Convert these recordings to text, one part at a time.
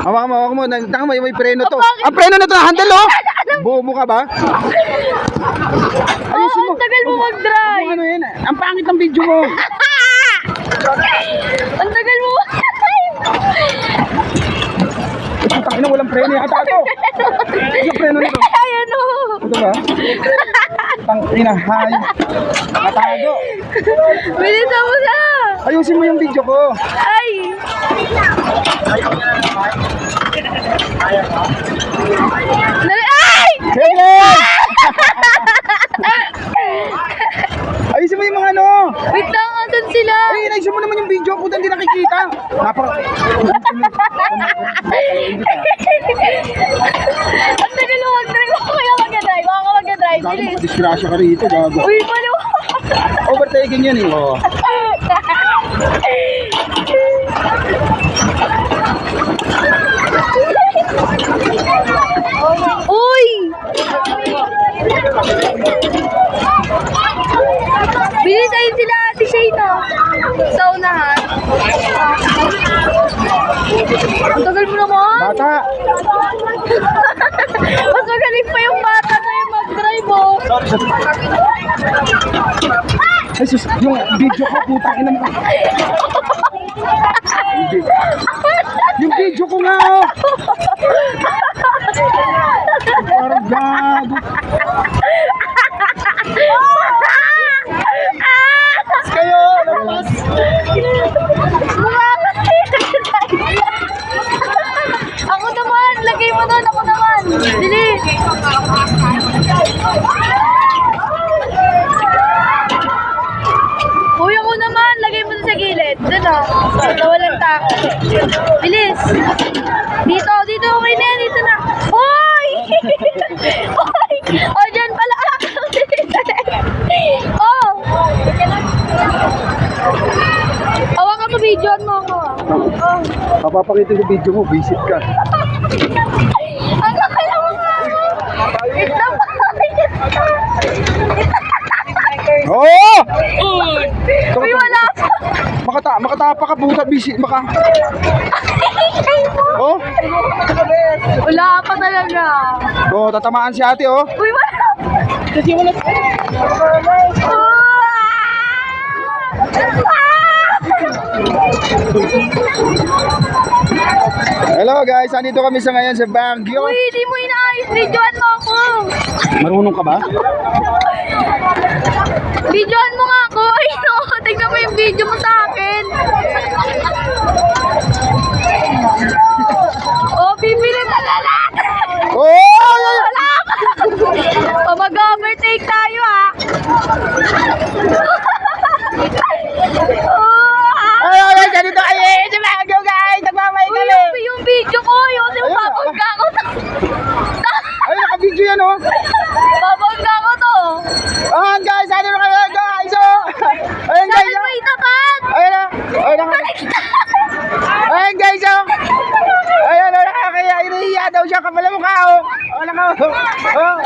Hawak mo. Tanga mo, may preno to. Ang preno na to, handle oh! Bobo ka ba? Ayusin mo. Ang tagal mo mag-drive. Ano yan? Ang pangit ng video mo. Ang tagal mo Putang ina, walang preno yata to. Yung preno nito. Ayan o. Ito ba? Tang ina, hay. Nakatago. Bilisan mo na. Ayusin mo yung video ko. Ay. Dali. Ay! Sige! Ayusin mo yung mga ano. Wait lang, asan sila? Ay, ayusin mo naman yung video. Puta, hindi nakikita. Ang tagal mo mag-drive. Ako kaya mag-drive. Ako ka mag-drive. Gago, Bilis. makadisgrasya ka rito, gago. Uy, malo. Overtaking yan eh. Oh. Uy! Bilis, ayun sila Ate Shayna. Sa unahan. Ang tagal mo naman. Bata! Mas magaling pa yung bata na yung mag-drive oh. Ay sus, yung video ko, putang ina mo. Yung video ko nga oh. Parang gago. Kayo, labas. Ako naman, lagay mo doon, ako naman. Dili. Uy, ako naman, lagay mo doon sa gilid. Doon o, sa walang tako. Bilis. Dito, okay na yan, dito na. Uy! Uy! O, dyan pala. Oh! Awak ako, videoan mo ako. Oh. Papapakitin ko video mo, visit ka. Ang laki lang mga ako. Ito pa. Oo! Uy, wala pa. Makatapa ka, puta, visit, maka. Oh? Wala pa talaga. Oh, tatamaan si ate, oh. Uy, wala pa. Kasi wala. Hello guys, andito kami sa ngayon sa Baguio. Uy, di mo inaayos. Videoan mo ako. Marunong ka ba? Videoan mo nga ako. Ay, no. Tignan mo yung video mo sa akin. Oh, bibili na lahat. Oh! Wala pa. Oh, mag-overtake tayo, ha. Ay, ganito kayo sa Baguio guys. Nagmamay Uy, kami. yung video ko. Yung babangga ko to. Ay, naka-video yan, oh. Babangga ko to. Ayan guys, andito kami guys. Oh. Ayan guys. Sabi mo itapat. Ayan na. Ayan guys, oh. Ayan, oh, nakakaya. Inihiya daw siya. Kapala mukha, oh. Wala ka, oh.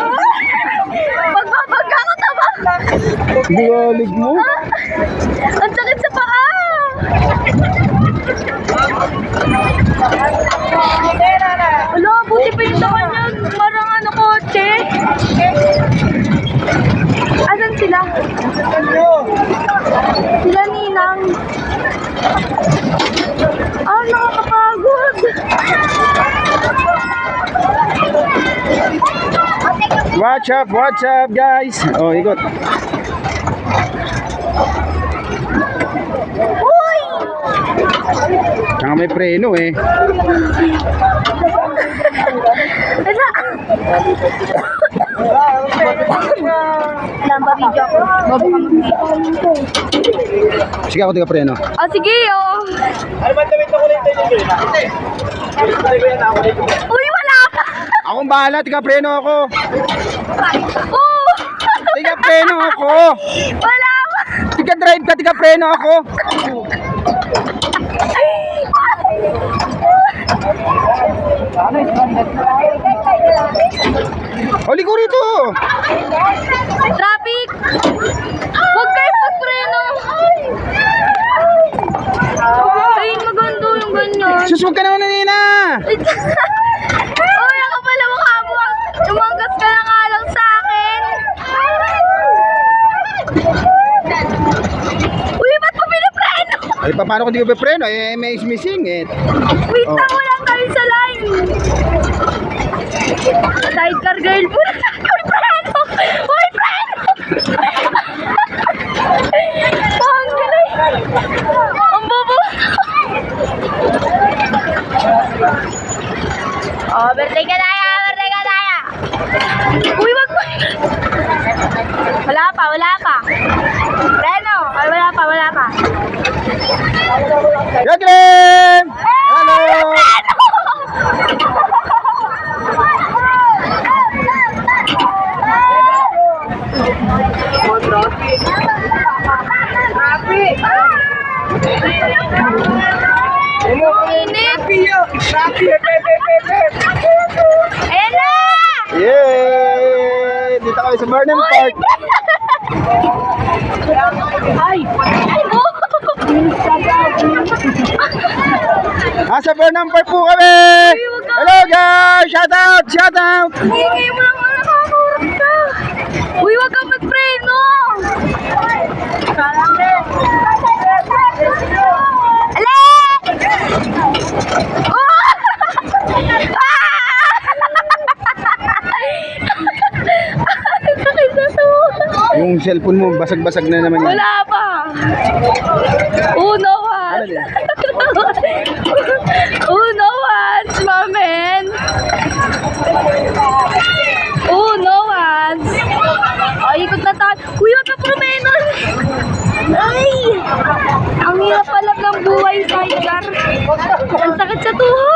Magbabangga ko to ba? Galig mo. Ang sakit sa paa. Wala, buti pa yung takan niya. Marang ano kotse. Asan sila? Sila Ninang. Ah, nakakapagod. What's up guys? Oh, ikot. Uy! Tsaka may preno eh. Wala. Lamba video ako. Bago ka mag-video. Sige ako tiga preno. Ah, sige, oh. Uy, wala pa. Akong bahala, tiga preno ako. Oh! Tiga preno ako. Wala pa. Tiga drive ka, tiga preno ako. Huli ko rito. Traffic. Huwag kayo magpreno. Ay, maganda yung ganyan. Sus, huwag ka naman nanina. Uy, ako pala mukha mo. Tumanggas ka na nga lang sa akin. Uy, ba't mo pinapreno? Ay, paano kung di ko pipreno? Eh, may is missing eh. Wait lang, wala tayo sa line. Sidecar girl po. Uy, preno! Uy, preno! Ang galing. Ang bobo. Oh, birthday ka tayo, birthday ka tayo. Uy, wag mo. Wala pa, wala pa. Preno, ay wala pa, wala pa. Jacqueline! Hello! Init. Ayan na! Yay! Dito kami sa Burnham Park. Ay! Sa Burnham Park po kami! Hello guys! Shout out! Shout out! Hingay mo lang mga nakakurap ka. Uy, wag kang magpreno! Ale! Yung cellphone mo, basag-basag na naman yan. Wala pa! Uno Ano once! din? Uno once, mamen! Uno once! O, ikot na tayo. Uy, wag ka promenon! Ay! Ang hirap pala ng buhay, sidecar. Ang sakit sa tuhod!